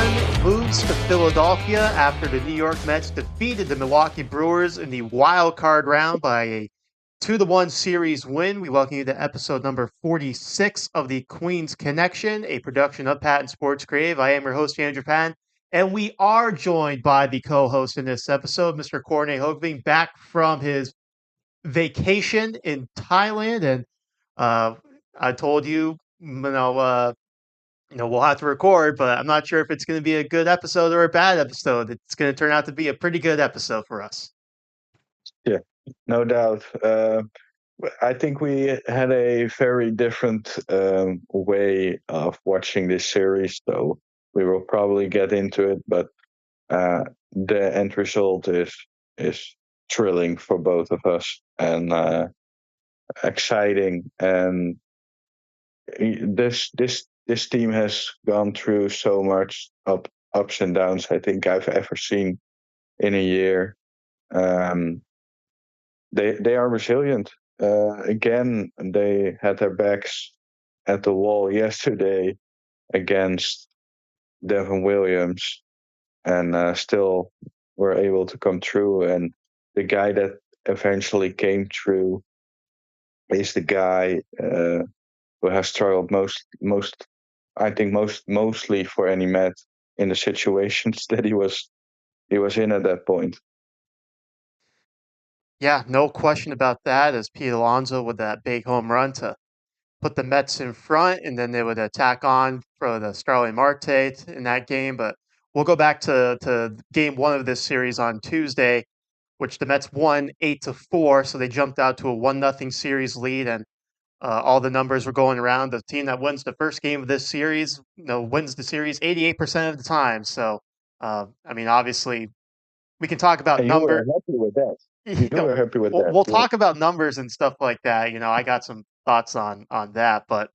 1 moves to Philadelphia after the New York Mets defeated the Milwaukee Brewers in the wild card round by a 2-1 series win. We welcome you to episode number 46 of the Queens Connection, a production of Patton Sports Creative. I am your host, Andrew Patton, and we are joined by the co-host in this episode, Mr. Corne Hogving, back from his vacation in Thailand. And uh, I told you, we'll have to record, but I'm not sure if it's going to be a good episode or a bad episode. It's going to turn out to be a pretty good episode for us. Yeah, no doubt. I think we had a very different way of watching this series, so we will probably get into it. But the end result is thrilling for both of us and exciting. And this team has gone through so much ups and downs I think I've ever seen in a year. Um, they are resilient. Again, they had their backs at the wall yesterday against Devin Williams, and still were able to come through. And the guy that eventually came through is the guy who has struggled mostly for any Met in the situations that he was in at that point. Yeah, no question about that. As Pete Alonso with that big home run to put the Mets in front, and then they would attack on for the Starling Marte in that game. But we'll go back to game one of this series on Tuesday, which the Mets won 8-4, so they jumped out to a 1-0 series lead, and all the numbers were going around. The team that wins the first game of this series, wins the series 88% of the time. So, obviously, we can talk about And you were numbers. happy with that. You You know, were happy with we'll, that. we'll Yeah. talk about numbers and stuff like that. I got some thoughts on that, but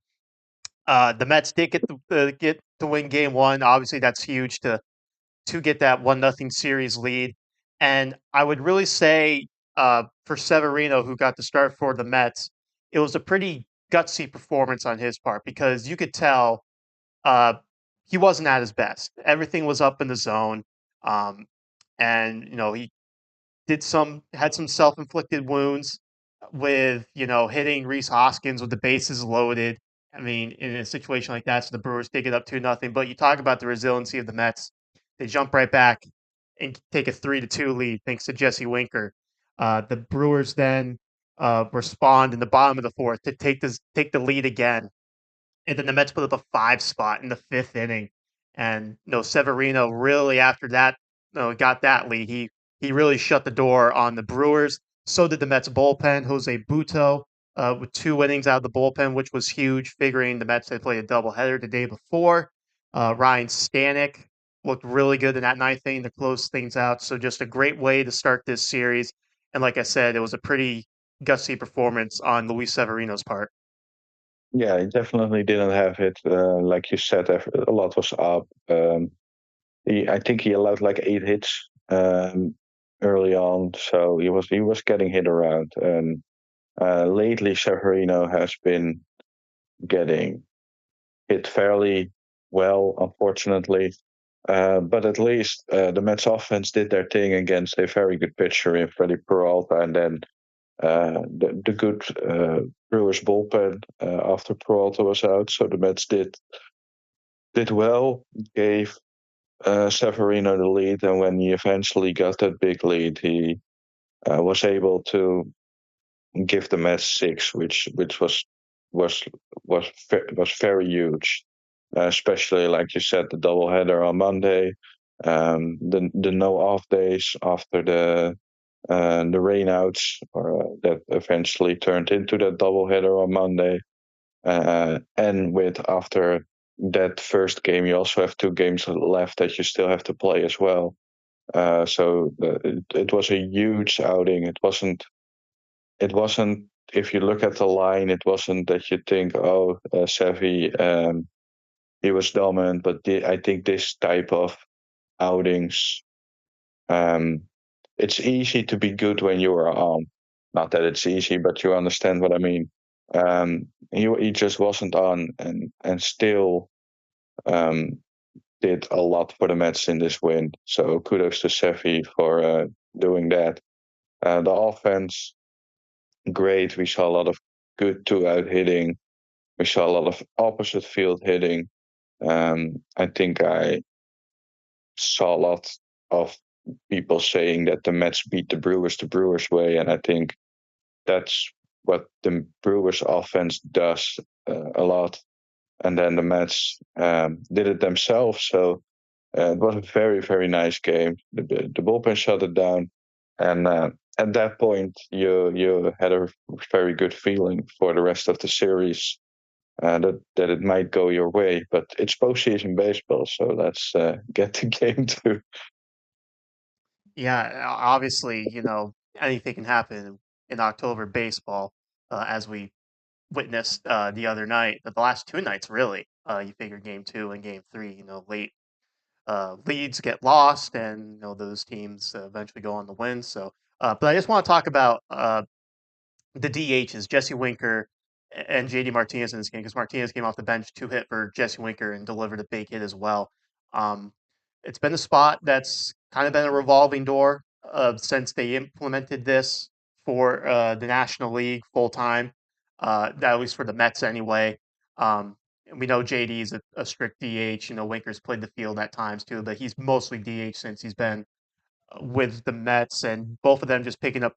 the Mets did get to win game one. Obviously, that's huge to get that 1-0 series lead. And I would really say for Severino, who got the start for the Mets, it was a pretty gutsy performance on his part because you could tell uh, he wasn't at his best. Everything was up in the zone, um, and he had some self-inflicted wounds with hitting Reese Hoskins with the bases loaded. I mean, in a situation like that, so the Brewers take it up 2-0. But you talk about the resiliency of the Mets; they jump right back and take a 3-2 lead thanks to Jesse Winker. The Brewers then respond in the bottom of the fourth to take the lead again, and then the Mets put up a 5 spot in the fifth inning. And Severino really after that got that lead. He really shut the door on the Brewers. So did the Mets bullpen. Jose Buto with 2 innings out of the bullpen, which was huge, figuring the Mets had played a doubleheader the day before. Ryan Stanek looked really good in that ninth inning to close things out. So just a great way to start this series. And like I said, it was a pretty gutsy performance on Luis Severino's part. Yeah, he definitely didn't have it. Like you said, a lot was up. I think he allowed like 8 hits early on, so he was getting hit around. And lately, Severino has been getting hit fairly well, unfortunately. But at least the Mets offense did their thing against a very good pitcher in Freddie Peralta, and then the good Brewers bullpen after Peralta was out. So the Mets did well, gave Severino the lead, and when he eventually got that big lead, he was able to give the Mets six, which was was very huge, especially like you said, the doubleheader on Monday, the no off days after the rainouts that eventually turned into that doubleheader on Monday. And with after that first game, you also have 2 games left that you still have to play as well. It was a huge outing. It wasn't. It wasn't. If you look at the line, it wasn't that you think, oh, Sevi, he was dominant. But I think this type of outings, um, it's easy to be good when you are on. Not that it's easy, but you understand what I mean. He just wasn't on, and still, um, did a lot for the Mets in this win. So kudos to Sefi for doing that. The offense, great. We saw a lot of good two-out hitting. We saw a lot of opposite field hitting. I think I saw a lot of people saying that the Mets beat the Brewers way, and I think that's what the Brewers offense does a lot. And then the Mets did it themselves. So it was a very, very nice game. The bullpen shut it down, and at that point, you had a very good feeling for the rest of the series. That it might go your way, but it's postseason baseball, so let's get the game to. Yeah, obviously, anything can happen in October baseball, as we witnessed the other night, the last two nights, really. You figure game two and game three, late leads get lost, and those teams eventually go on to win. So, but I just want to talk about the DHs, Jesse Winker and JD Martinez in this game, because Martinez came off the bench, two hit for Jesse Winker and delivered a big hit as well. Um, it's been a spot that's kind of been a revolving door since they implemented this for the National League full time, at least for the Mets anyway. And we know JD is a strict DH. Winker's played the field at times too, but he's mostly DH since he's been with the Mets, and both of them just picking up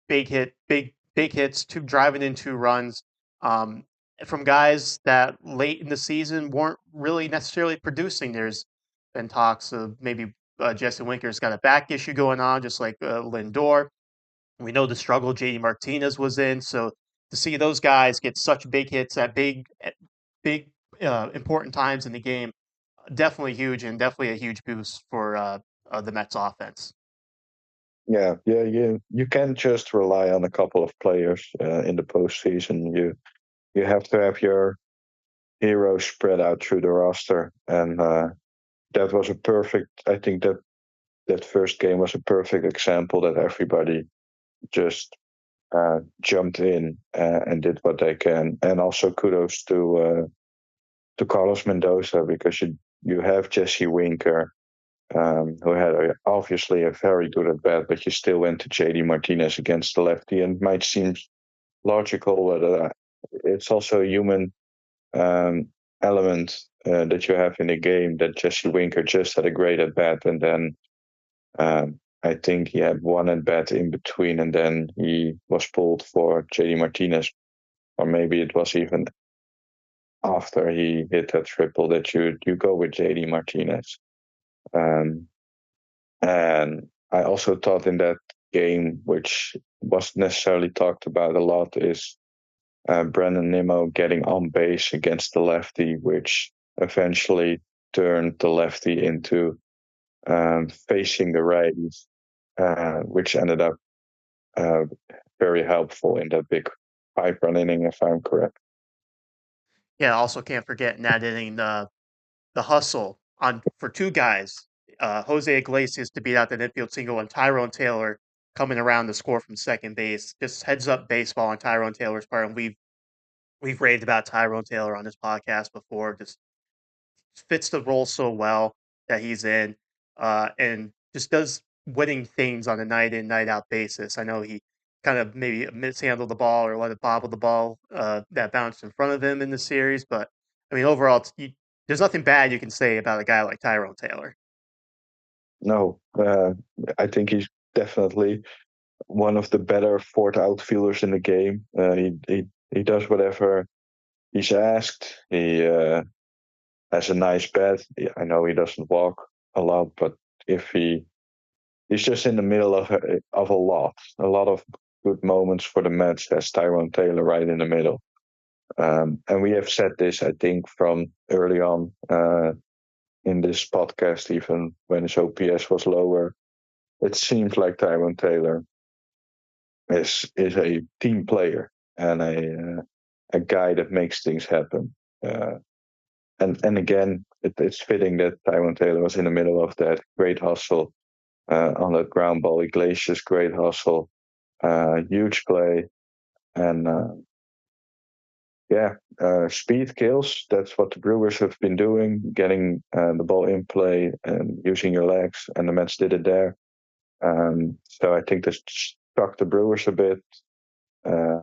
big hits, two driving in 2 runs, um, from guys that late in the season weren't really necessarily producing. There's been talks of maybe Jesse Winker's got a back issue going on, just like Lindor. We know the struggle JD Martinez was in, so to see those guys get such big hits big important times in the game, definitely huge and definitely a huge boost for the Mets offense. Yeah. You can't just rely on a couple of players in the postseason. You have to have your heroes spread out through the roster, and that was a perfect. I think that first game was a perfect example that everybody just jumped in and did what they can. And also kudos to Carlos Mendoza, because you have Jesse Winker, who had obviously a very good at bat, but you still went to JD Martinez against the lefty, and it might seem logical, but it's also a human element that you have in the game, that Jesse Winker just had a great at bat, and then I think he had one at bat in between, and then he was pulled for JD Martinez, or maybe it was even after he hit that triple that you go with JD Martinez. Um, and I also thought in that game, which wasn't necessarily talked about a lot, is Brandon Nimmo getting on base against the lefty, which eventually turned the lefty into facing the righties, which ended up uh, very helpful in that big 5 run inning, if I'm correct. Yeah, also can't forget in that inning the hustle on for two guys, Jose Iglesias to beat out that infield single and Tyrone Taylor coming around to score from second base. Just heads up baseball on Tyrone Taylor's part, and we've raved about Tyrone Taylor on this podcast before. Just fits the role so well that he's in, and just does winning things on a night in, night out basis. I know he kind of maybe mishandled the ball or let it bobble the ball that bounced in front of him in the series, but I mean, overall, there's nothing bad you can say about a guy like Tyrone Taylor. No, I think he's definitely one of the better fourth outfielders in the game. He does whatever he's asked. He has a nice bat. I know he doesn't walk a lot, but if he's just in the middle of a lot of good moments for the Mets. Has Tyrone Taylor right in the middle. And we have said this, I think, from early on in this podcast, even when his OPS was lower. It seems like Tyrone Taylor is a team player and a guy that makes things happen. And again, it's fitting that Tyrone Taylor was in the middle of that great hustle on that ground ball. Iglesias, great hustle, huge play, and Yeah, speed kills. That's what the Brewers have been doing, getting the ball in play and using your legs, and the Mets did it there. So I think this struck the Brewers a bit. Uh,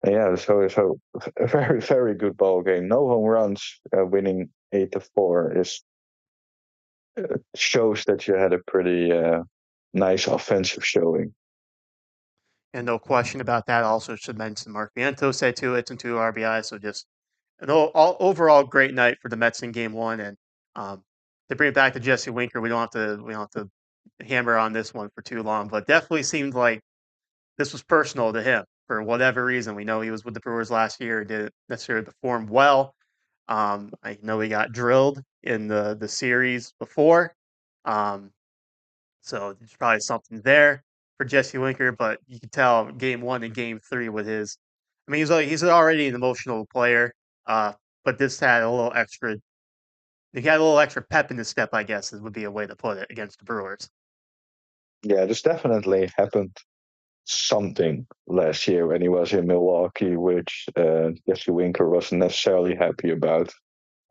yeah, so a very very good ball game. No home runs. Winning 8-4 is shows that you had a pretty nice offensive showing. And no question about that. Also, should mention Mark Vientos had 2 hits and 2 RBIs. So just an overall great night for the Mets in Game One. And to bring it back to Jesse Winker, we don't have to hammer on this one for too long, but definitely seemed like this was personal to him for whatever reason. We know he was with the Brewers last year and didn't necessarily perform well. I know he got drilled in the series before. Um, so there's probably something there for Jesse Winker, but you can tell game one and game three with his. I mean, he's already an emotional player, uh, but this had a little extra. He had a little extra pep in his step, I guess, would be a way to put it against the Brewers. Yeah, this definitely happened something last year when he was in Milwaukee, which Jesse Winker wasn't necessarily happy about.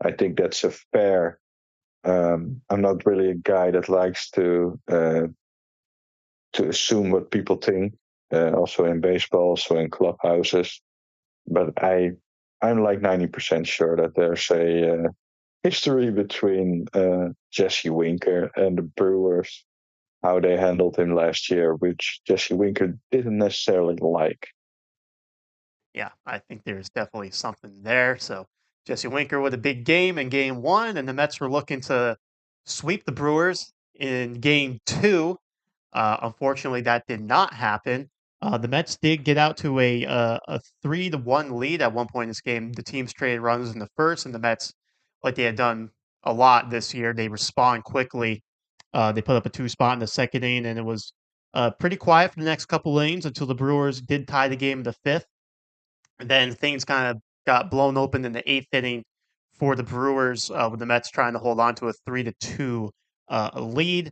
I think that's a fair. I'm not really a guy that likes to assume what people think, also in baseball, also in clubhouses. But I'm like 90% sure that there's a history between Jesse Winker and the Brewers, how they handled him last year, which Jesse Winker didn't necessarily like. Yeah, I think there's definitely something there. So Jesse Winker with a big game in game one, and the Mets were looking to sweep the Brewers in game two. Unfortunately, that did not happen. The Mets did get out to a 3-1 lead at one point in this game. The teams traded runs in the first, and the Mets, like they had done a lot this year, they respond quickly. They put up a 2 spot in the second inning, and it was pretty quiet for the next couple innings until the Brewers did tie the game in the fifth. And then things kind of got blown open in the eighth inning for the Brewers, with the Mets trying to hold on to a 3-2 lead.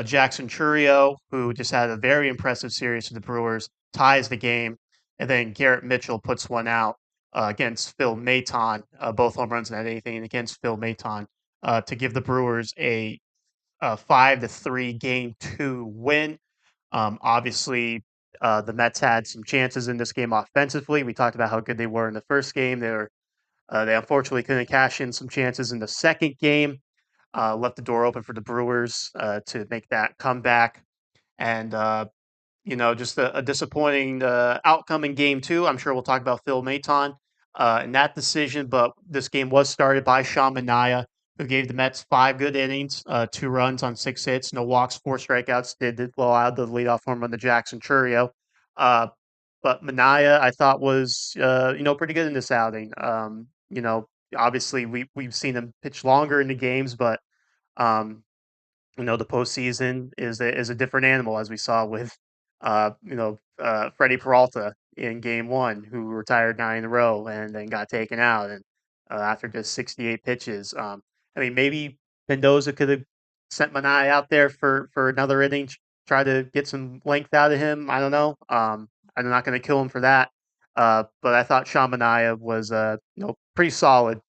Jackson Churio, who just had a very impressive series for the Brewers, ties the game. And then Garrett Mitchell puts one out against Phil Maton, both home runs in that eighth inning against Phil Maton, to give the Brewers a 5-3 game two win. Obviously, the Mets had some chances in this game offensively. We talked about how good they were in the first game. They unfortunately couldn't cash in some chances in the second game. Left the door open for the Brewers to make that comeback. And just a disappointing outcome in game two. I'm sure we'll talk about Phil Maton in that decision, but this game was started by Sean Manaea, who gave the Mets 5 good innings, 2 runs on 6 hits, no walks, 4 strikeouts. Did allow the leadoff home run to Jackson Churio. Uh, but Manaea, I thought, was pretty good in this outing. Obviously we've seen him pitch longer in the games, but um, the postseason is a different animal, as we saw with Freddie Peralta in Game One, who retired 9 in a row and then got taken out, and after just 68 pitches. I mean, maybe Mendoza could have sent Manaea out there for another inning, try to get some length out of him. I don't know. I'm not going to kill him for that. But I thought Sean Manaea was pretty solid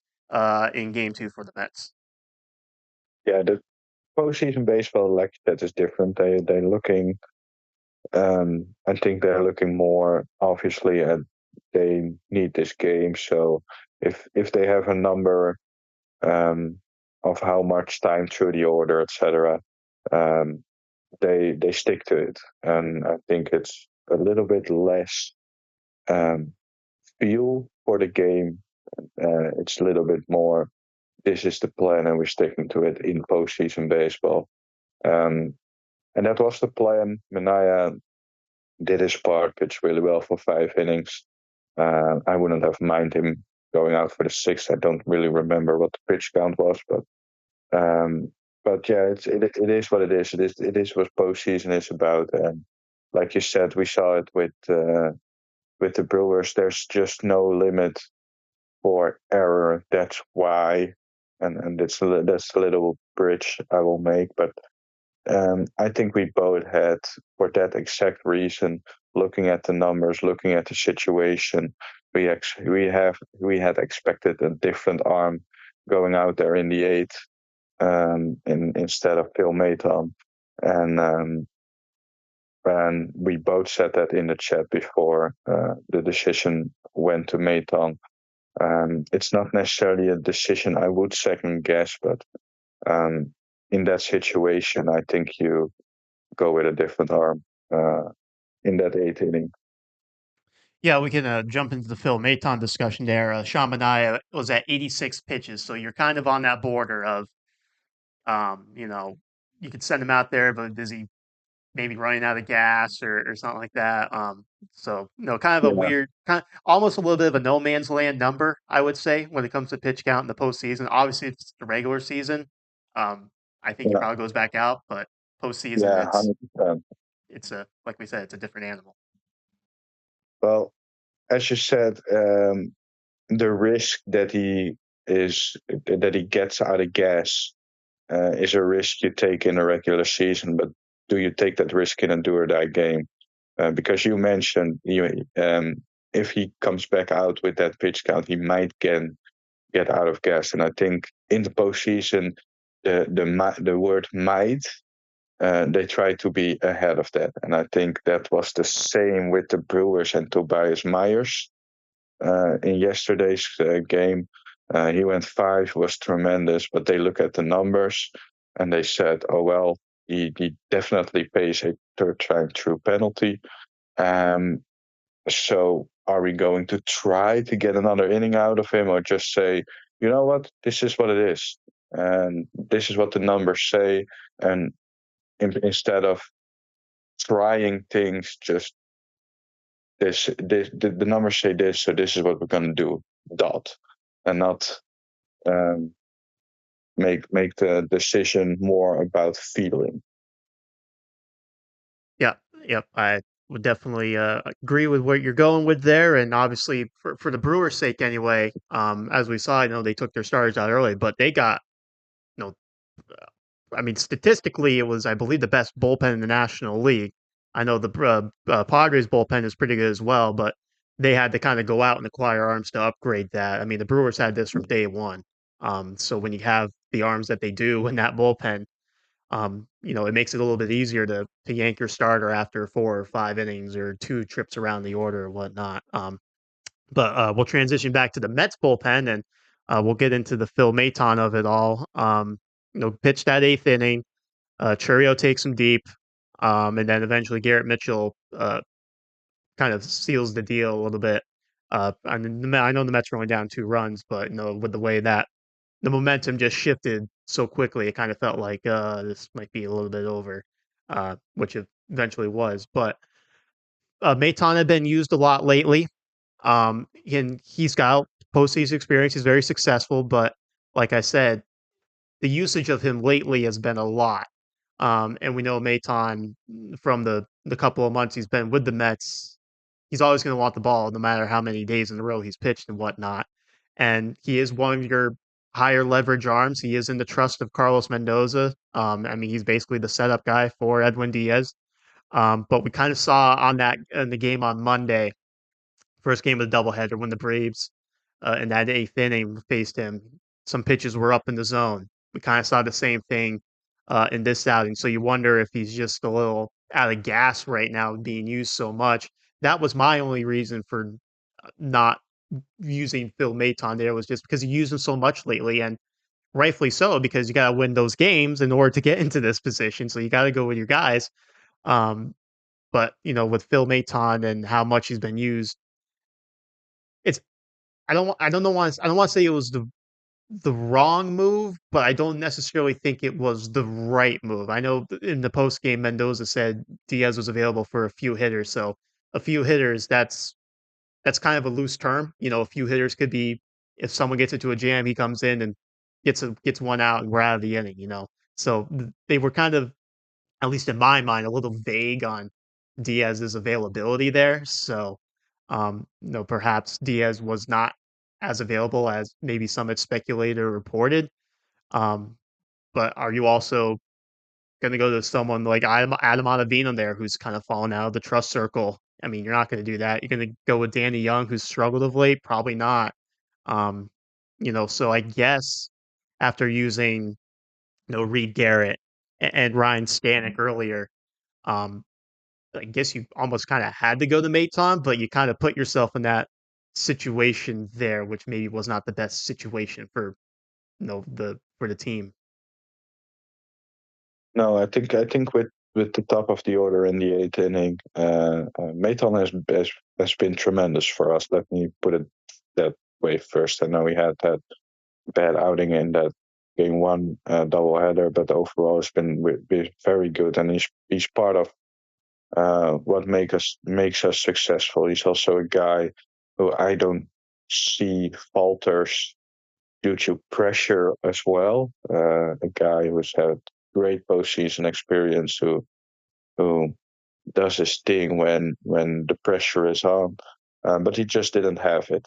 in Game Two for the Mets. Yeah, the postseason baseball, like that, is different. They're looking. I think they're looking more obviously at they need this game. So if they have a number um, of how much time through the order, etc., um, they stick to it, and I think it's a little bit less um, feel for the game. It's a little bit more. This is the plan, and we're sticking to it in postseason baseball. Um, and that was the plan. Manaea did his part, pitched really well for 5 innings. I wouldn't have minded him going out for the sixth. I don't really remember what the pitch count was, um, but yeah, it is what it is. It is what postseason is about. And like you said, we saw it with the Brewers. There's just no limit for error. That's why, and that's a little bridge I will make. But I think we both had, for that exact reason, looking at the numbers, looking at the situation. we had expected a different arm going out there in the eighth, instead of Phil Maton, and we both said that in the chat before the decision went to Maton. It's not necessarily a decision I would second guess, but in that situation, I think you go with a different arm in that eighth inning. Yeah, we can jump into the Phil Maton discussion there. Sean Manaea was at 86 pitches, so you're kind of on that border of, you know, you could send him out there, but is he maybe running out of gas or something like that? So, kind of a Yeah, weird, kind of almost a little bit of a no man's land number, I would say, when it comes to pitch count in the postseason. Obviously, it's the regular season. Um, I think he yeah, probably goes back out, but postseason, yeah, it's 100%. it's a like we said, it's a different animal. Well, as you said, the risk that he gets out of gas is a risk you take in a regular season, but do you take that risk in a do or die game? Because you mentioned if he comes back out with that pitch count, he might get out of gas, and I think in the postseason, the word might. They try to be ahead of that, and I think that was the same with the Brewers and Tobias Myers in yesterday's game. He went five, was tremendous, but they look at the numbers and they said, oh, well, he definitely pays a third time through penalty. Um, so are we going to try to get another inning out of him or just say, you know what, this is what it is? And this is what the numbers say. And instead of trying things, just the numbers say this, so this is what we're going to do, dot, and not um, make the decision more about feeling. Yeah, yep. I would definitely agree with what you're going with there, and obviously for the Brewers' sake, anyway. As we saw, they took their starters out early, but they got you know, I mean, statistically, it was I believe the best bullpen in the National League. I know the Padres bullpen is pretty good as well, but they had to kind of go out and acquire arms to upgrade that. I mean, the Brewers had this from day one. So when you have the arms that they do in that bullpen, it makes it a little bit easier to yank your starter after 4 or 5 innings or 2 trips around the order or whatnot. But we'll transition back to the Mets bullpen and we'll get into the Phil Maton of it all. Pitched that eighth inning. Churio takes him deep, and then eventually Garrett Mitchell kind of seals the deal a little bit. And I know the Mets were only down 2 runs, but with the way that the momentum just shifted so quickly, it kind of felt like this might be a little bit over, which it eventually was. But Maton had been used a lot lately. And he's got postseason experience. He's very successful, but like I said, the usage of him lately has been a lot. And we know Maton from the couple of months he's been with the Mets, he's always going to want the ball no matter how many days in a row he's pitched and whatnot. And he is one of your higher leverage arms. He is in the trust of Carlos Mendoza. I mean, he's basically the setup guy for Edwin Diaz. But we kind of saw on that in the game on Monday, first game of the doubleheader, when the Braves in that eighth inning faced him. Some pitches were up in the zone. We kind of saw the same thing in this outing. So you wonder if he's just a little out of gas right now, being used so much. That was my only reason for not using Phil Maton there, was just because he used him so much lately, and rightfully so, because you got to win those games in order to get into this position. So you got to go with your guys. Um, but with Phil Maton and how much he's been used, it's I don't want to say it was the wrong move, but I don't necessarily think it was the right move. I know in the post game Mendoza said Diaz was available for a few hitters, so a few hitters, that's kind of a loose term. A few hitters could be, if someone gets into a jam, he comes in and gets one out and we're out of the inning. So they were kind of, at least in my mind, a little vague on Diaz's availability there. So, perhaps Diaz was not as available as maybe some had speculated or reported. Um, but are you also going to go to someone like Adam Ottavino there, who's kind of fallen out of the trust circle I mean, you're not going to do that. You're going to go with Danny Young, who's struggled of late. Probably not. Um, so I guess after using Reed Garrett and Ryan Stanek earlier, um, I guess you almost kind of had to go to Maton, but you kind of put yourself in that situation there, which maybe was not the best situation for the team. No, I think with the top of the order in the eighth inning, Maton has been tremendous for us. Let me put it that way first. I know he had that bad outing in that game one doubleheader, but overall it's been very good, and he's part of what makes us successful. He's also a guy who I don't see falters due to pressure as well. A guy who's had great postseason experience, who does his thing when the pressure is on, but he just didn't have it.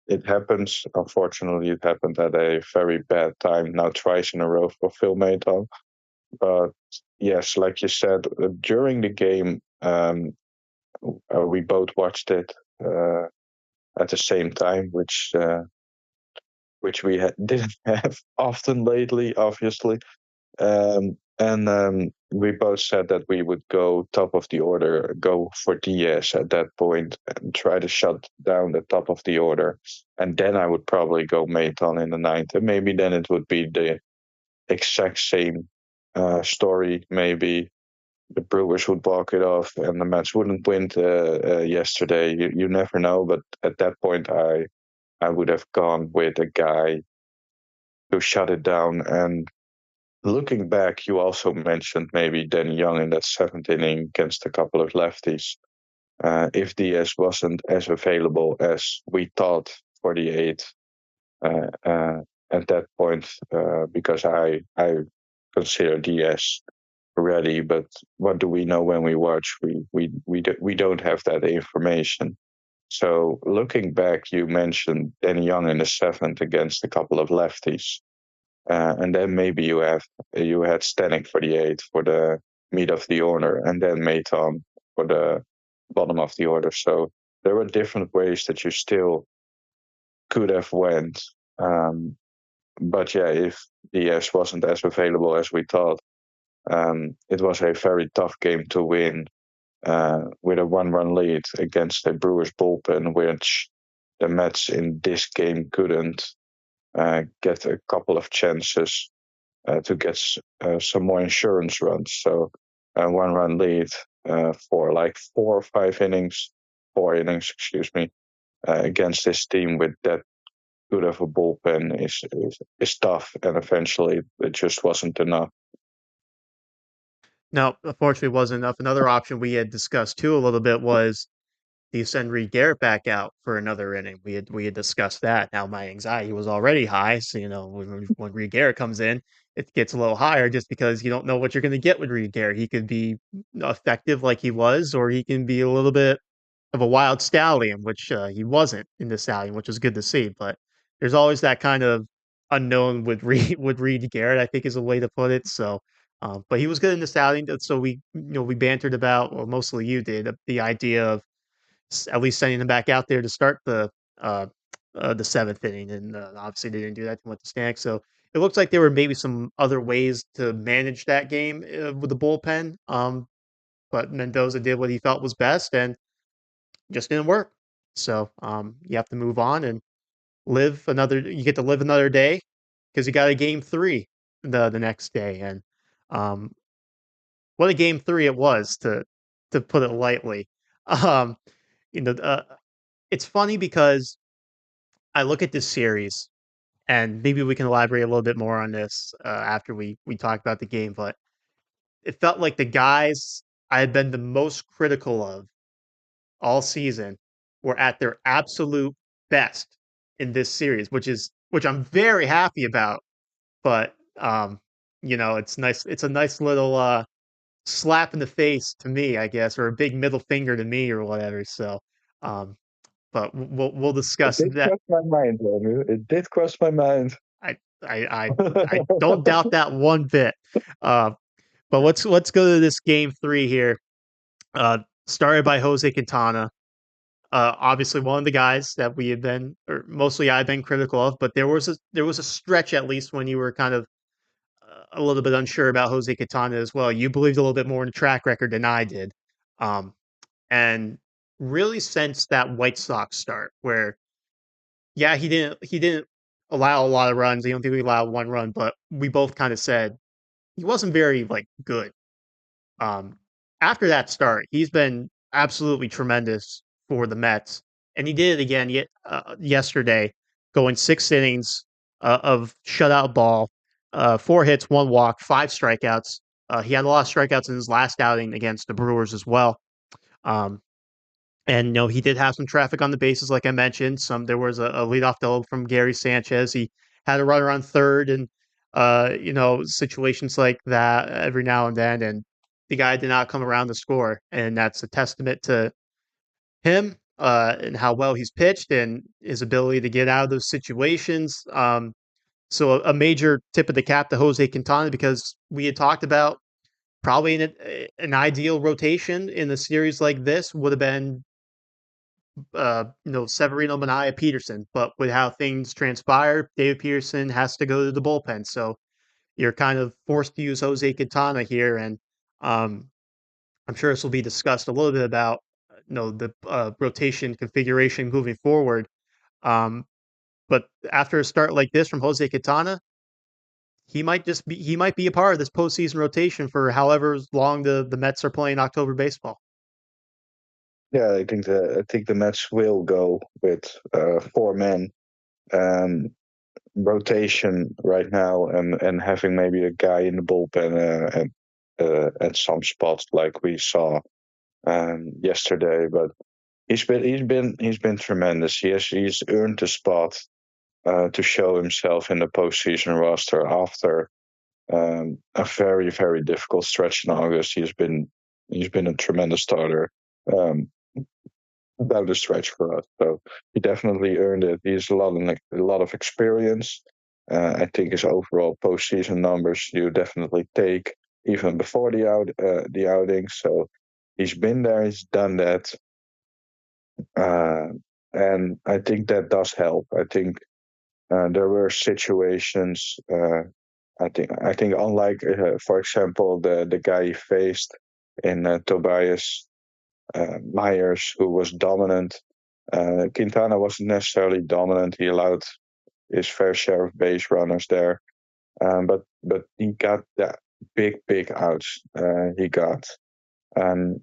It happens. Unfortunately, it happened at a very bad time now, twice in a row for Phil Maton. But yes, like you said, during the game, we both watched it at the same time, which didn't have often lately, obviously. And we both said that we would go top of the order, go for DS at that point, and try to shut down the top of the order. And then I would probably go Maton in the ninth, and maybe then it would be the exact same story. Maybe the Brewers would walk it off, and the Mets wouldn't win yesterday. You never know, but at that point, I would have gone with a guy who shut it down. And looking back, you also mentioned maybe Danny Young in that seventh inning against a couple of lefties. If DS wasn't as available as we thought for the eighth at that point, because I consider DS ready, but what do we know when we watch? We don't have that information. So looking back, you mentioned Danny Young in the seventh against a couple of lefties. And then maybe you had Stanek for the eighth for the mid of the order, and then Maton for the bottom of the order. So there were different ways that you still could have went. Um, but yeah, if DS wasn't as available as we thought, it was a very tough game to win with a one-run lead against a Brewers bullpen, which the Mets in this game couldn't get a couple of chances to get some more insurance runs. So one run lead for like 4 innings, excuse me, against this team with that good of a bullpen is tough, and eventually it just wasn't enough. No, unfortunately, it wasn't enough. Another option we had discussed too a little bit was, do you send Reed Garrett back out for another inning? We had discussed that. Now my anxiety was already high, so when Reed Garrett comes in, it gets a little higher just because you don't know what you're going to get with Reed Garrett. He could be effective like he was, or he can be a little bit of a wild stallion, which he wasn't in the stallion, which was good to see. But there's always that kind of unknown with Reed Garrett, I think is a way to put it. So, but he was good in the stallion. So we bantered about, well, mostly you did, the idea of at least sending him back out there to start uh, the seventh inning, and obviously they didn't do that. They went to Stanek, so it looks like there were maybe some other ways to manage that game with the bullpen. But Mendoza did what he felt was best, and just didn't work. So you have to move on and live another. You get to live another day because you got a game three the next day, and um, what a game three it was, to put it lightly. Um, you know, uh, it's funny because I look at this series, and maybe we can elaborate a little bit more on this after we talk about the game. But it felt like the guys I had been the most critical of all season were at their absolute best in this series, which I'm very happy about. But it's nice. It's a nice little slap in the face to me, I guess, or a big middle finger to me, or whatever. So, um, but we'll It discuss did that. cross my mind, Romeo. It did cross my mind. I I don't doubt that one bit. Uh, but let's go to this game three here. started by Jose Quintana. Obviously, one of the guys that we had been, or mostly I've been critical of, but there was a stretch at least when you were kind of a little bit unsure about Jose Quintana as well. You believed a little bit more in the track record than I did, um, and really since that White Sox start, where yeah, he didn't allow a lot of runs. He only allowed one run, but we both kind of said he wasn't very like good. Um, After that start, he's been absolutely tremendous for the Mets, and he did it again yesterday, going 6 innings of shutout ball, 4 hits, 1 walk, 5 strikeouts. He had a lot of strikeouts in his last outing against the Brewers as well. Um, and he did have some traffic on the bases, like I mentioned. There was a leadoff double from Gary Sanchez. He had a runner on third, and situations like that every now and then. And the guy did not come around to score, and that's a testament to him and how well he's pitched and his ability to get out of those situations. So a major tip of the cap to Jose Quintana, because we had talked about probably an ideal rotation in a series like this would have been Severino, Manaea, Peterson. But with how things transpire, David Peterson has to go to the bullpen. So you're kind of forced to use Jose Quintana here. And um, I'm sure this will be discussed a little bit about the rotation configuration moving forward. Um, but after a start like this from Jose Quintana, he might be a part of this postseason rotation for however long the Mets are playing October baseball. Yeah, I think the Mets will go with 4 men um, rotation right now, and having maybe a guy in the bullpen at some spots like we saw yesterday. But he's been tremendous. He's earned the spot to show himself in the postseason roster after a very very difficult stretch in August. He's been a tremendous starter. Um, about a stretch for us. So he definitely earned it. He has a lot of experience. I think his overall postseason numbers you definitely take even before the outing. So he's been there, he's done that, uh, and I think that does help. I think there were situations. I think unlike for example the guy he faced in Tobias Myers, who was dominant. Quintana wasn't necessarily dominant. He allowed his fair share of base runners there, but he got that big outs. He got, and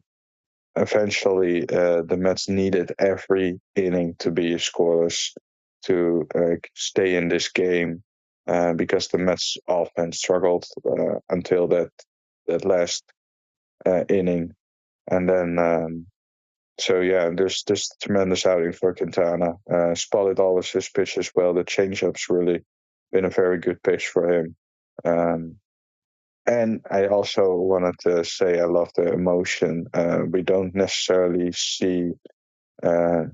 eventually the Mets needed every inning to be scoreless to stay in this game because the Mets offense struggled until that last inning, and then. So yeah, there's tremendous outing for Quintana. Spotted all of his pitches well. The changeup's really been a very good pitch for him. Um, and I also wanted to say I love the emotion. We don't necessarily see uh,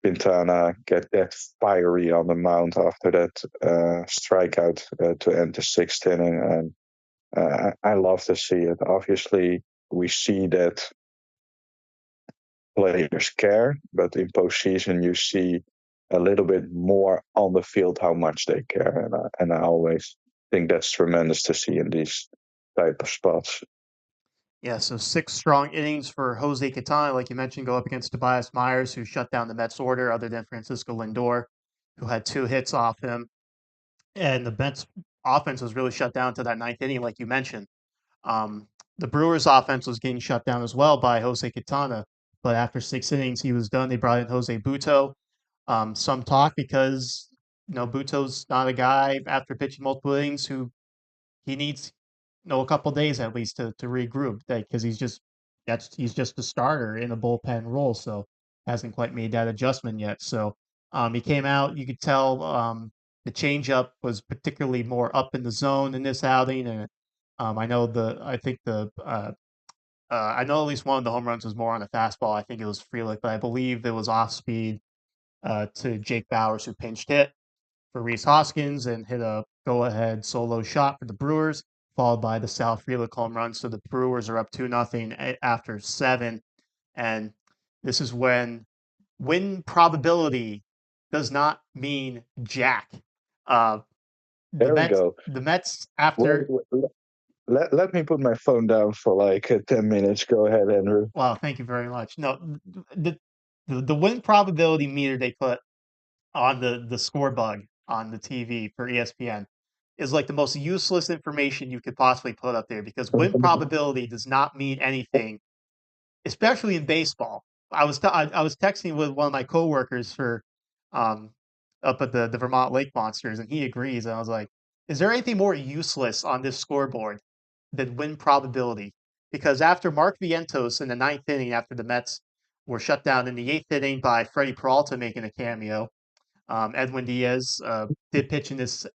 Quintana get that fiery on the mound after that strikeout to end the sixth inning, and I love to see it. Obviously, we see that players care, but in postseason you see a little bit more on the field how much they care, and I always think that's tremendous to see in these type of spots. Yeah, so 6 strong innings for Jose Quintana, like you mentioned, go up against Tobias Myers, who shut down the Mets order, other than Francisco Lindor, who had 2 hits off him. And the Mets offense was really shut down to that ninth inning, like you mentioned. Um, the Brewers offense was getting shut down as well by Jose Quintana, but after 6 innings, he was done. They brought in Jose Buto. Some talk because Buto's not a guy after pitching multiple innings who he needs a couple days at least to regroup because he's just a starter in a bullpen role, so hasn't quite made that adjustment yet. So he came out. You could tell the changeup was particularly more up in the zone in this outing, and I think I know at least one of the home runs was more on a fastball. I think it was Frelick, but I believe it was off speed to Jake Bauers, who pinched hit for Rhys Hoskins and hit a go-ahead solo shot for the Brewers, followed by the Sal Frelick home run. So the Brewers are up 2-0 after 7. And this is when win probability does not mean jack. Uh, the There we Mets, go. the Mets Well, after. let me put my phone down for like 10 minutes. Go ahead, Andrew. Well, thank you very much. No, the the win probability meter they put on the score bug on the TV for ESPN is like the most useless information you could possibly put up there because win probability does not mean anything, especially in baseball. I was texting with one of my coworkers for um up at the Vermont Lake Monsters, and he agrees. And I was like, "Is there anything more useless on this scoreboard than win probability?" Because after Mark Vientos in the ninth inning, after the Mets were shut down in the eighth inning by Freddie Peralta making a cameo, Edwin Diaz did pitch in this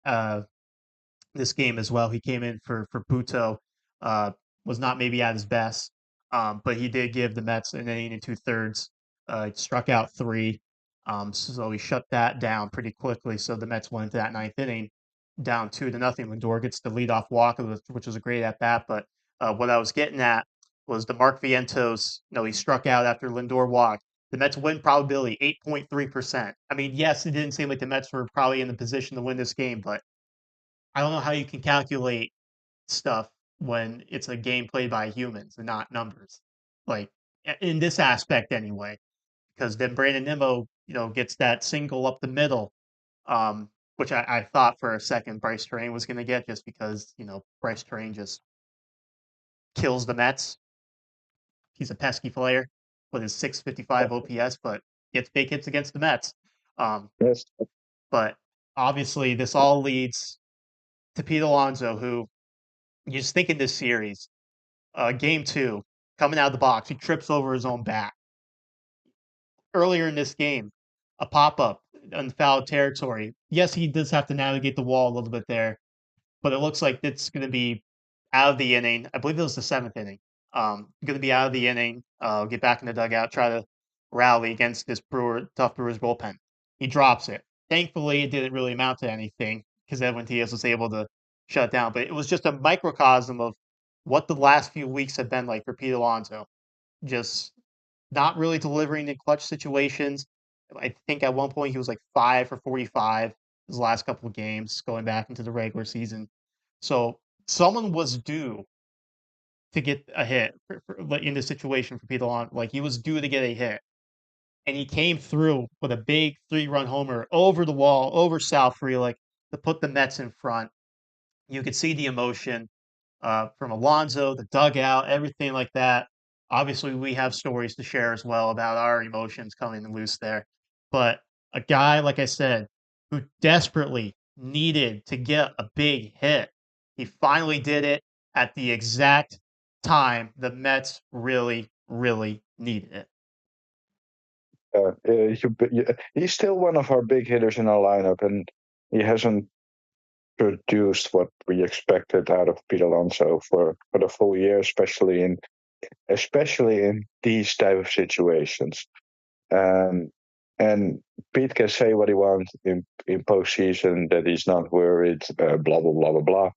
game as well. He came in for Buto, uh, was not maybe at his best, but he did give the Mets an inning and two thirds. Struck out three, so he shut that down pretty quickly. So the Mets went into that ninth inning down 2-0. Lindor gets the leadoff walk, which was a great at bat. But what I was getting at was the Mark Vientos. He struck out after Lindor walked. The Mets win probability 8.3%. I mean, yes, it didn't seem like the Mets were probably in the position to win this game, but I don't know how you can calculate stuff when it's a game played by humans and not numbers. Like in this aspect anyway, because then Brandon Nimmo, gets that single up the middle, which I thought for a second Bryce Terrain was going to get just because, Bryce Terrain just kills the Mets. He's a pesky player with his 655 OPS, but gets big hits against the Mets. Um, Yes. but obviously, this all leads to Pete Alonso, who you just think in this series, game two, coming out of the box, he trips over his own bat. Earlier in this game, a pop up in foul territory. Yes, he does have to navigate the wall a little bit there, but it looks like it's going to be out of the inning. I believe it was the seventh inning. Going to be out of the inning. Get back in the dugout, try to rally against this tough Brewers bullpen. He drops it. Thankfully, it didn't really amount to anything because Edwin Diaz was able to shut it down. But it was just a microcosm of what the last few weeks have been like for Pete Alonso. Just not really delivering in clutch situations. I think at one point he was like 5 for 45 his last couple of games going back into the regular season. So someone was due to get a hit like, in this situation for Pete Alonso. Like he was due to get a hit, and he came through with a big 3-run homer over the wall, over South Frelick to put the Mets in front. You could see the emotion from Alonso, the dugout, everything like that. Obviously, we have stories to share as well about our emotions coming loose there. But a guy, like I said, who desperately needed to get a big hit, he finally did it at the exact time the Mets really, really needed it. He's still one of our big hitters in our lineup, and he hasn't produced what we expected out of Pete Alonso for the full year, especially in these type of situations. Um, and Pete can say what he wants in postseason that he's not worried, blah blah blah blah blah.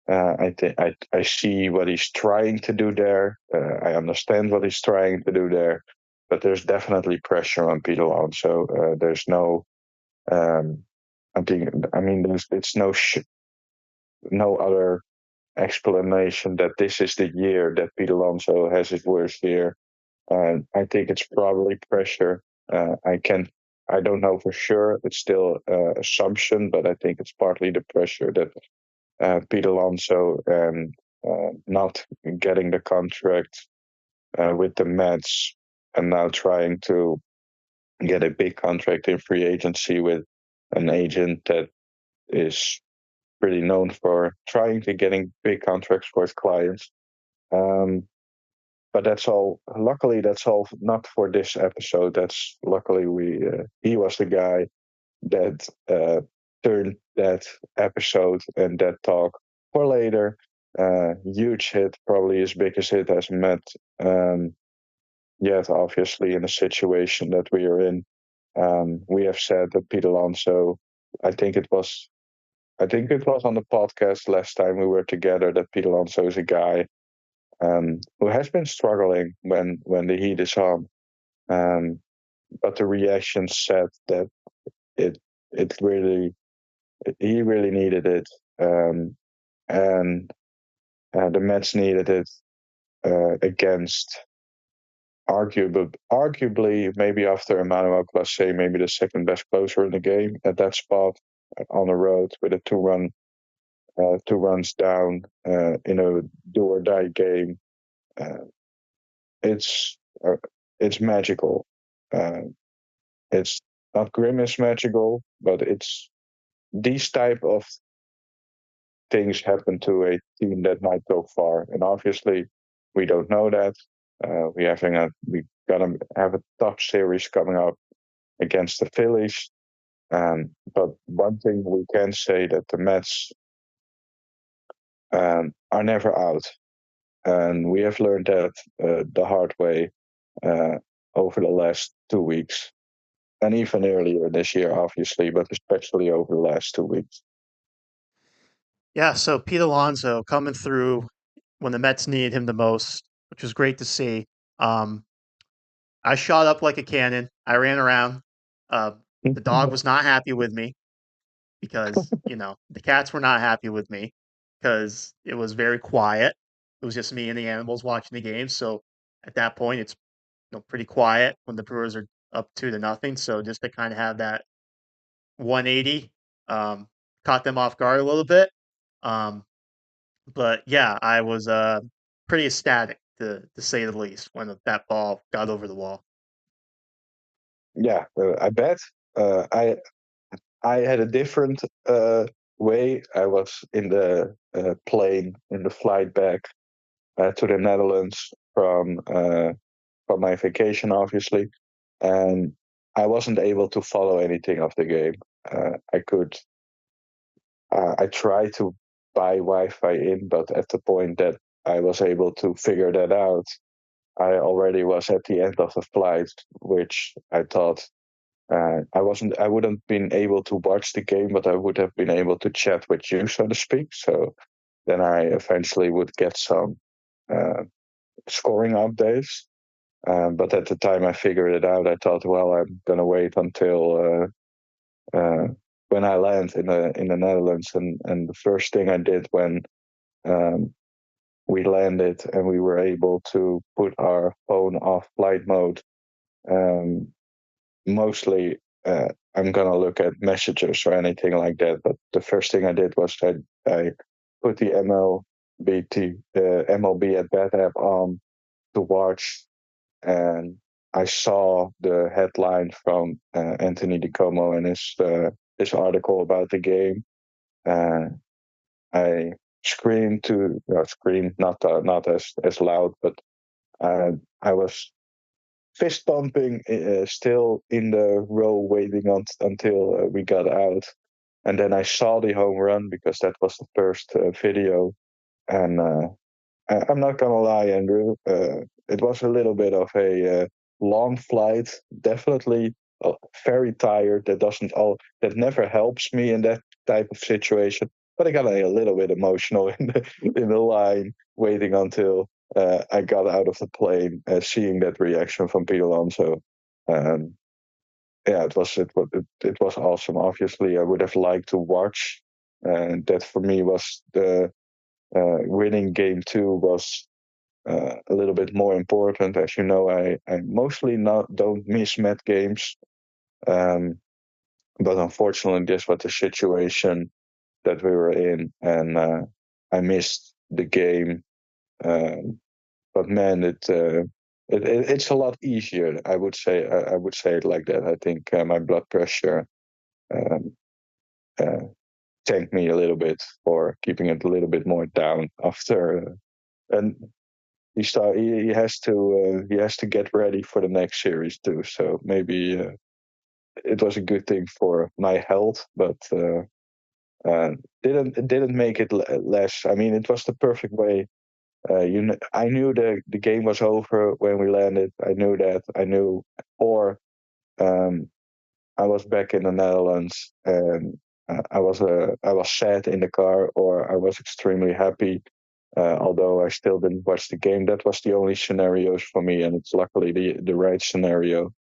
I think I see what he's trying to do there. I understand what he's trying to do there, but there's definitely pressure on Pete Alonso. There's no, um, I mean, it's no other explanation that this is the year that Pete Alonso has his worst year. I think it's probably pressure. I don't know for sure. It's still assumption, but I think it's partly the pressure that Pete Alonso and not getting the contract with the Mets and now trying to get a big contract in free agency with an agent that is pretty known for trying to getting big contracts for his clients. Um, but that's all. Luckily, that's all not for this episode. That's luckily he was the guy that turned that episode and that talk for later. Huge hit, probably as big as hit has met yet, obviously, in the situation that we are in. We have said that Pete Alonso, I think it was, I think it was on the podcast last time we were together that Pete Alonso is a guy who has been struggling when the heat is on. Um, but the reaction said that it it really he really needed it, and the Mets needed it against arguably maybe after Emmanuel Clase, maybe the second best closer in the game at that spot on the road with a two runs down in a do or die game. Uh, it's uh, it's magical. Uh, it's not grimace magical, but it's these type of things happen to a team that might go far. And obviously, we don't know that. We gonna have a tough series coming up against the Phillies. But one thing we can say that the Mets are never out, and we have learned that the hard way uh, over the last 2 weeks, and even earlier this year, obviously, but especially over the last 2 weeks. Yeah, so Pete Alonso coming through when the Mets needed him the most, which was great to see. Um, I shot up like a cannon. I ran around. Uh, the dog was not happy with me because, the cats were not happy with me because it was very quiet. It was just me and the animals watching the game. So at that point, it's pretty quiet when the Brewers are up 2-0. So just to kind of have that 180 um, caught them off guard a little bit. Um, but yeah, I was pretty ecstatic to say the least when that ball got over the wall. Yeah, I bet. I had a different way. I was in the plane in the flight back to the Netherlands from my vacation, obviously, and I wasn't able to follow anything of the game. I could. I tried to buy Wi-Fi in, but at the point that I was able to figure that out, I already was at the end of the flight, which I thought I wouldn't been able to watch the game, but I would have been able to chat with you, so to speak. So then I eventually would get some uh, scoring updates. But at the time I figured it out, I thought, well, I'm gonna wait until when I land in the Netherlands. And the first thing I did when um, we landed and we were able to put our phone off flight mode, um, mostly I'm gonna look at messages or anything like that. But the first thing I did was I put the MLB at Bat app on to watch, and I saw the headline from Anthony DiComo and his article about the game. Uh, I screamed screamed not as loud, but I was fist pumping still in the row waiting until we got out. And then I saw the home run because that was the first video. And I'm not gonna lie, Andrew. It was a little bit of a long flight. Definitely very tired. That never helps me in that type of situation. But I got a little bit emotional in the line, waiting until I got out of the plane, seeing that reaction from Pete Alonso. Um, yeah, it was awesome. Obviously, I would have liked to watch, and that for me was the winning game two was a little bit more important. As you know, I mostly not don't miss Met games, um, but unfortunately, this was the situation that we were in, and I missed the game. Um, but man, it's a lot easier. I would say I would say it like that. I think my blood pressure um, uh, tanked me a little bit for keeping it a little bit more down after. And he has to get ready for the next series too. So maybe it was a good thing for my health, but didn't make it less. I mean, it was the perfect way. I knew the game was over when we landed. I knew that. I knew, or um, I was back in the Netherlands, and I was sad in the car, or I was extremely happy. Although I still didn't watch the game, that was the only scenarios for me, and it's luckily the right scenario.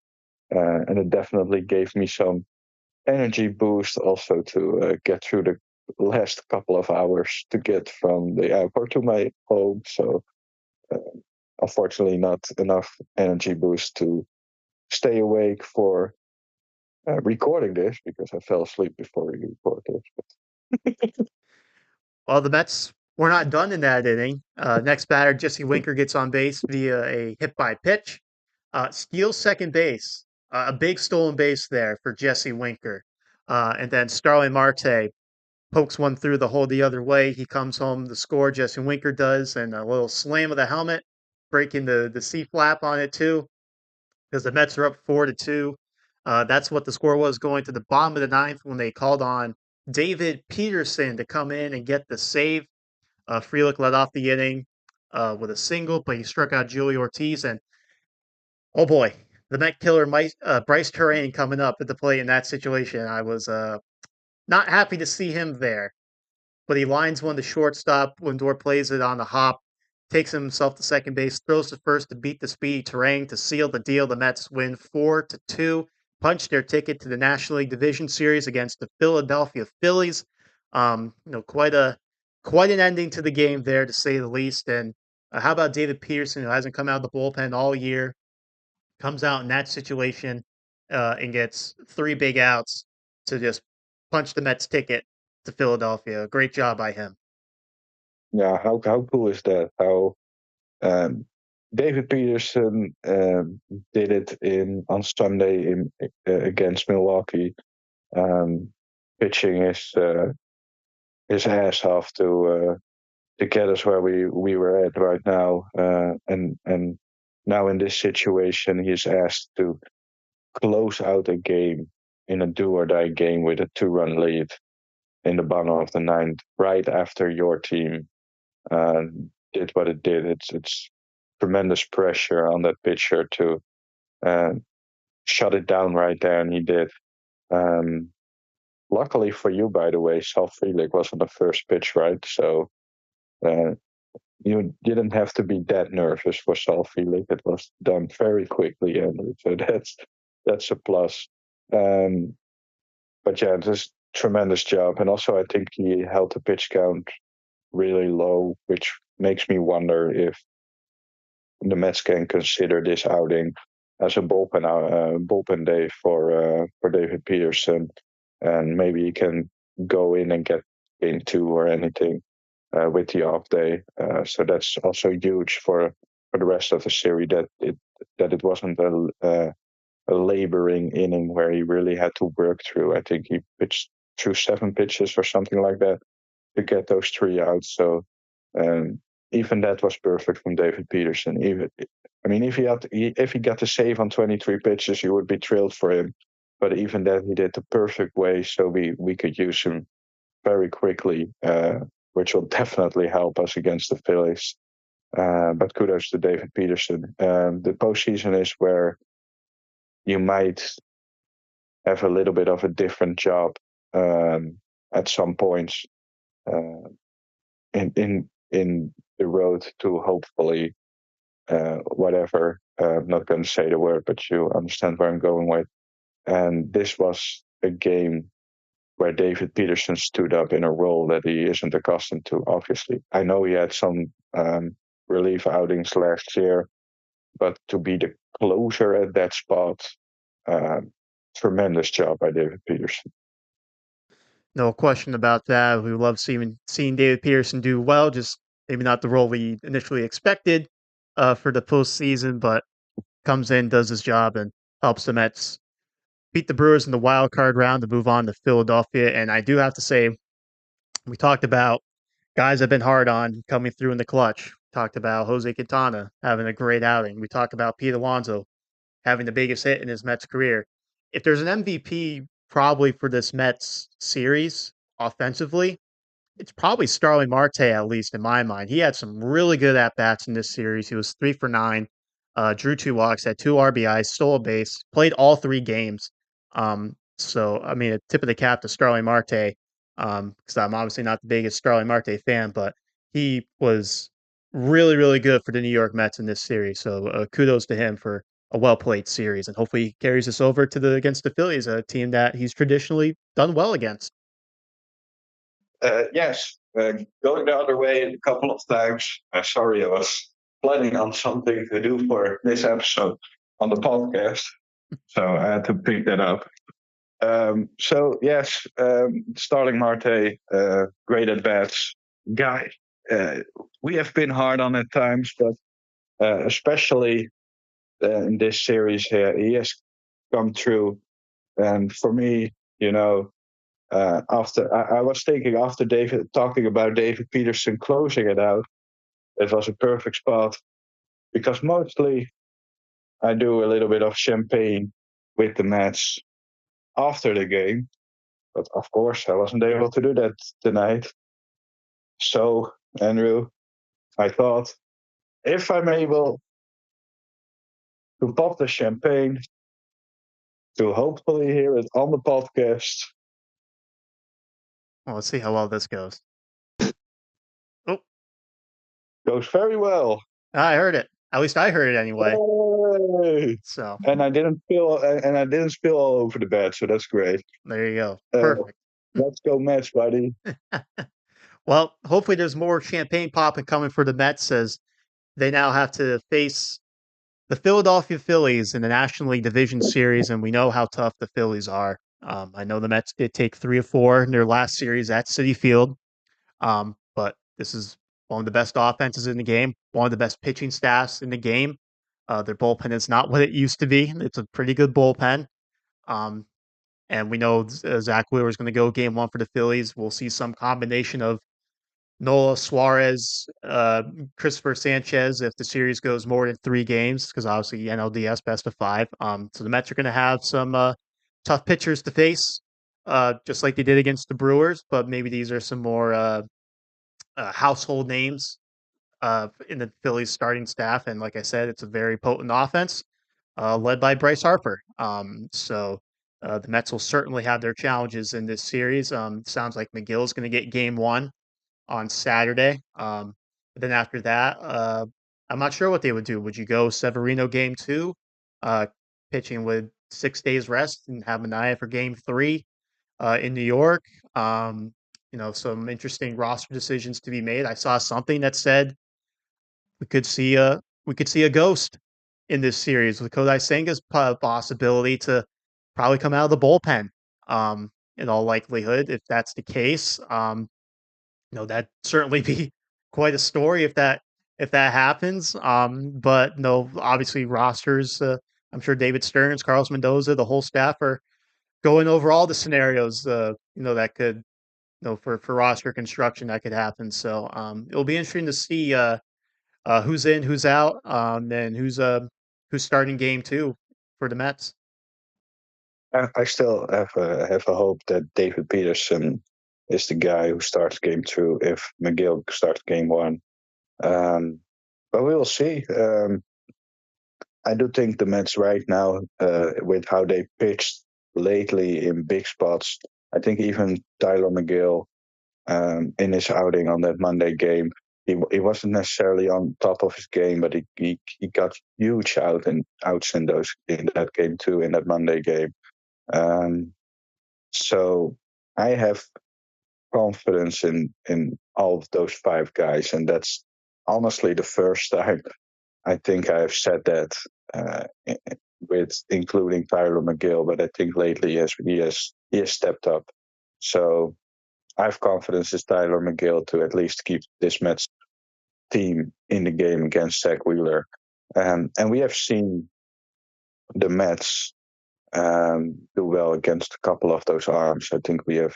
And it definitely gave me some energy boost also to get through the last couple of hours to get from the airport to my home. So uh, unfortunately, not enough energy boost to stay awake for recording this because I fell asleep before we recorded this. Well, the Mets were not done in that inning. Next batter, Jesse Winker gets on base via a hit by pitch, steals second base. A big stolen base there for Jesse Winker. And then Starling Marte pokes one through the hole the other way. He comes home to score. Jesse Winker does, and a little slam of the helmet, breaking the C flap on it too, because the Mets are up 4-2. That's what the score was going to the bottom of the ninth when they called on David Peterson to come in and get the save. Frelick led off the inning with a single, but he struck out Joey Ortiz. And oh boy, the Met killer Bryce Terrain coming up at the plate in that situation. I was not happy to see him there, but he lines one to shortstop. Lindor plays it on the hop, takes himself to second base, throws to first to beat the speedy Terrain to seal the deal. The Mets win 4-2, punch their ticket to the National League Division Series against the Philadelphia Phillies. Quite an ending to the game there, to say the least. And how about David Peterson, who hasn't come out of the bullpen all year, comes out in that situation and gets three big outs to just punch the Mets ticket to Philadelphia. Great job by him. Yeah, how cool is that? How um, David Peterson did it in on Sunday in against Milwaukee, um, pitching his ass off to get us where we were at right now, and now in this situation, he's asked to close out a game in a do or die game with a 2-run lead in the bottom of the ninth, right after your team uh, did what it did. It's tremendous pressure on that pitcher to uh, shut it down right there, and he did. Um, Luckily for you, by the way, Sal Frelick was on the first pitch, right? So uh, you didn't have to be that nervous for Sal Frelick. It was done very quickly, and so that's a plus. Um, but yeah, just tremendous job, and also I think he held the pitch count really low, which makes me wonder if the Mets can consider this outing as a bullpen day for David Peterson, and maybe he can go in and get game two or anything with the off day. So that's also huge for the rest of the series that it wasn't a laboring inning where he really had to work through. I think he pitched through 7 pitches or something like that to get those three outs. So um, even that was perfect from David Peterson. Even I mean, if he got the save on 23 pitches, you would be thrilled for him. But even that, he did the perfect way, so we could use him very quickly, which will definitely help us against the Phillies. But kudos to David Peterson. The postseason is where you might have a little bit of a different job at some points uh, in the road to hopefully whatever. I'm not going to say the word, but you understand where I'm going with. And this was a game where David Peterson stood up in a role that he isn't accustomed to. Obviously, I know he had some relief outings last year, but to be the closer at that spot, um, tremendous job by David Peterson. No question about that. We love seeing David Peterson do well, just maybe not the role we initially expected for the postseason, but comes in, does his job, and helps the Mets beat the Brewers in the wild card round to move on to Philadelphia. And I do have to say, we talked about guys I've been hard on coming through in the clutch. Talked about Jose Quintana having a great outing. We talked about Pete Alonso having the biggest hit in his Mets career. If there's an MVP probably for this Mets series offensively, it's probably Starling Marte, at least in my mind. He had some really good at bats in this series. He was 3 for 9, drew 2 walks, had 2 RBIs, stole a base, played all 3 games. So I mean, a tip of the cap to Starling Marte, because I'm obviously not the biggest Starling Marte fan, but he was really, really good for the New York Mets in this series. So kudos to him for a well played series, and hopefully he carries us over to the against the Phillies, a team that he's traditionally done well against. Yes, going the other way a couple of times. Sorry, I was planning on something to do for this episode on the podcast, so I had to pick that up. So yes, Starling Marte, great at bats, guy. Uh, we have been hard on at times, but especially in this series here, he has come through. And for me, you know, after I was thinking after David talking about David Peterson closing it out, it was a perfect spot because mostly I do a little bit of champagne with the Mets after the game, but of course I wasn't able to do that tonight. So Andrew, I thought if I'm able to pop the champagne to hopefully hear it on the podcast, Well, let's see how well this goes. Oh, goes very well. I heard it. At least I heard it anyway. Hey! So And I didn't spill all over the bed, so that's great. there you go. Uh, Perfect. let's go Mets, buddy. Well, hopefully there's more champagne popping coming for the Mets as they now have to face the Philadelphia Phillies in the National League Division Series, and we know how tough the Phillies are. I know the Mets did take 3 of 4 in their last series at Citi Field, but this is one of the best offenses in the game, one of the best pitching staffs in the game. Their bullpen is not what it used to be. It's a pretty good bullpen. Um, and we know Zach Wheeler is going to go game one for the Phillies. We'll see some combination of Nola Suarez, Christopher Sanchez if the series goes more than 3 games, because obviously NLDS best of 5. So the Mets are going to have some tough pitchers to face, just like they did against the Brewers. But maybe these are some more household names in the Phillies starting staff. And like I said, it's a very potent offense led by Bryce Harper. So the Mets will certainly have their challenges in this series. Sounds like McGill's going to get game one on Saturday. But then after that, I'm not sure what they would do. Would you go Severino game two, uh, pitching with 6 days rest, and have Manaea for game three in New York? Some interesting roster decisions to be made. I saw something that said we could see a ghost in this series with Kodai Senga's possibility to probably come out of the bullpen. In all likelihood, if that's the case, that certainly be quite a story if that happens. But no, obviously rosters. I'm sure David Stearns, Carlos Mendoza, the whole staff are going over all the scenarios. That could, for roster construction that could happen. So it'll be interesting to see who's in, who's out, and who's starting game two for the Mets. I still have a hope that David Peterson is the guy who starts game two if McGill starts game one. Um, but we will see. I do think the Mets right now, with how they pitched lately in big spots, I think even Tyler McGill in his outing on that Monday game, he wasn't necessarily on top of his game, but he got huge outs in that game too, in that Monday game. Um, so I have confidence in all of those 5 guys, and that's honestly the first time I think I have said that uh, with including Tyler McGill. But I think lately he has stepped up. So I have confidence in Tyler McGill to at least keep this Mets team in the game against Zach Wheeler. And we have seen the Mets do well against a couple of those arms. I think we have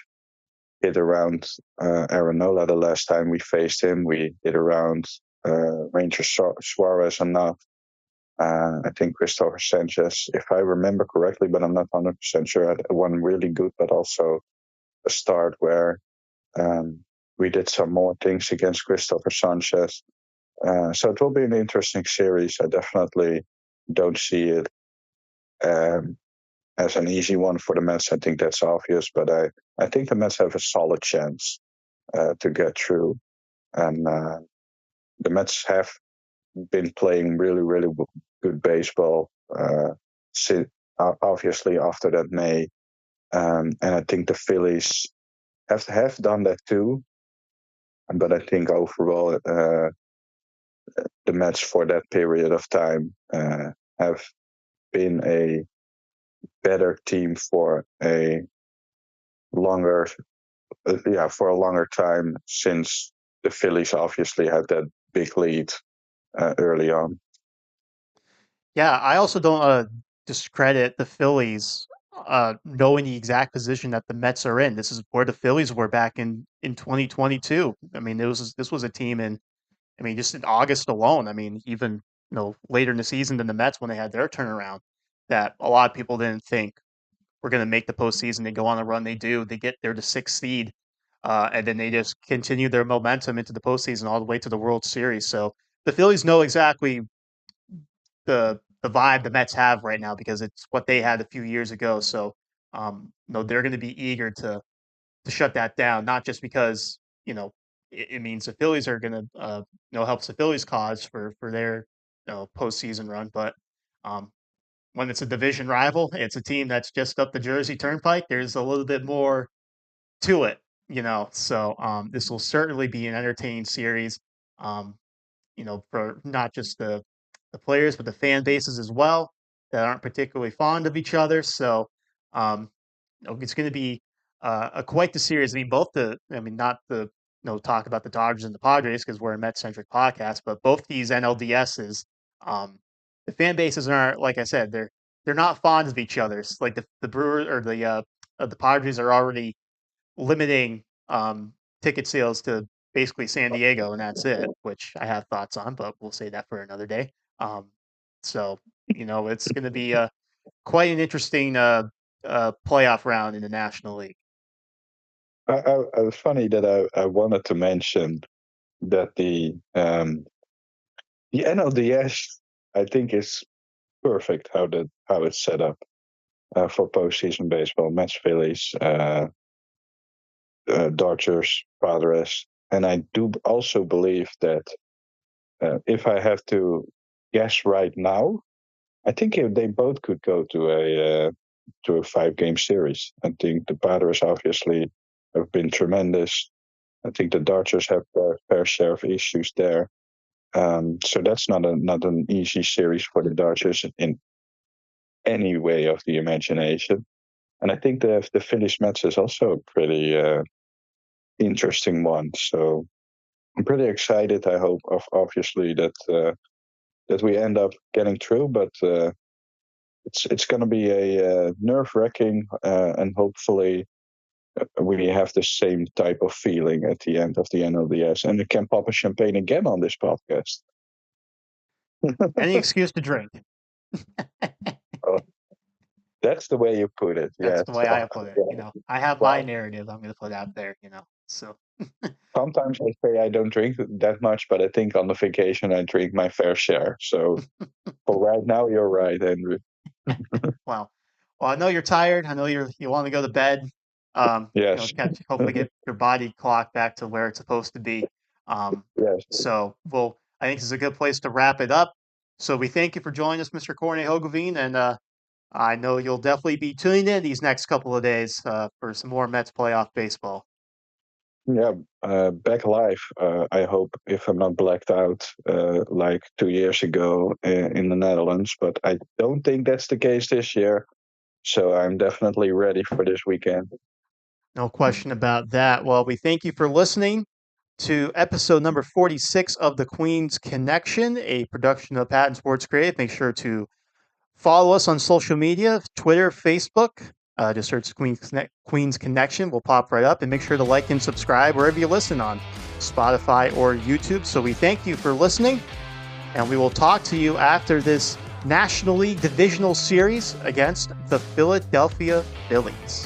hit around Aaron Nola the last time we faced him. We hit around Ranger Suarez enough. I think Christopher Sanchez, if I remember correctly, but I'm not 100% sure, had one really good, but also a start where we did some more things against Christopher Sanchez. So it will be an interesting series. I definitely don't see it um, as an easy one for the Mets. I think that's obvious, but I think the Mets have a solid chance to get through. and the Mets have been playing really, really good baseball. Obviously, after that May, and I think the Phillies have done that too. But I think overall, the Mets for that period of time have been a better team for a longer, for a longer time, since the Phillies obviously had that big lead early on. Yeah, I also don't discredit the Phillies knowing the exact position that the Mets are in. This is where the Phillies were back in 2022. I mean, this was a team in, I mean, just in August alone. I mean, even later in the season than the Mets when they had their turnaround, that a lot of people didn't think were going to make the postseason. They go on the run they do. They get there to sixth seed, and then they just continue their momentum into the postseason all the way to the World Series. So the Phillies know exactly the vibe the Mets have right now because it's what they had a few years ago. So they're going to be eager to shut that down, not just because it means the Phillies are going to helps the Phillies cause for their postseason run, but um, when it's a division rival, it's a team that's just up the Jersey Turnpike. There's a little bit more to it. So this will certainly be an entertaining series. Um, for not just the players, but the fan bases as well that aren't particularly fond of each other. So um, it's going to be quite the series. I mean, not the talk about the Dodgers and the Padres because we're a Met centric podcast, but both these NLDSs, the fan bases aren't, like I said, they're not fond of each other. It's like the Brewers or the Padres are already limiting ticket sales to basically San Diego, and that's it. Which I have thoughts on, but we'll say that for another day. Um, so it's going to be quite an interesting playoff round in the National League. I was funny that I wanted to mention that the NLDS, I think, is perfect how it's set up for postseason baseball. Mets, Phillies, Dodgers, Padres, and I do also believe that if I have to guess right now, I think they both could go to a 5-game series. I think the Padres obviously have been tremendous. I think the Dodgers have their fair share of issues there. So that's not an easy series for the Dodgers in any way of the imagination. And I think the Phillies Mets is also a pretty interesting one. So I'm pretty excited. I hope, obviously, that we end up getting through, but it's going to be a nerve-wracking, and hopefully we have the same type of feeling at the end of the NLDS, and we can pop a champagne again on this podcast. Any excuse to drink. Oh, that's the way you put it. That's Yeah. the way I put it. I have my narrative I'm going to put out there. So Sometimes I say I don't drink that much, but I think on the vacation I drink my fair share. So for right now, you're right, Andrew. well, I know you're tired. I know you want to go to bed. Yes. Hopefully get your body clock back to where it's supposed to be. Yes. So I think this is a good place to wrap it up. So we thank you for joining us, Mr. Corne Hogovine, and I know you'll definitely be tuning in these next couple of days for some more Mets playoff baseball. Yeah, back live. I hope, if I'm not blacked out like 2 years ago in the Netherlands, but I don't think that's the case this year. So I'm definitely ready for this weekend. No question about that. Well, we thank you for listening to episode number 46 of the Queen's Connection, a production of Patton Sports Creative. Make sure to follow us on social media, Twitter, Facebook. Just search Queen's Connection. We'll pop right up. And make sure to like and subscribe wherever you listen on Spotify or YouTube. So we thank you for listening. And we will talk to you after this National League Divisional Series against the Philadelphia Phillies.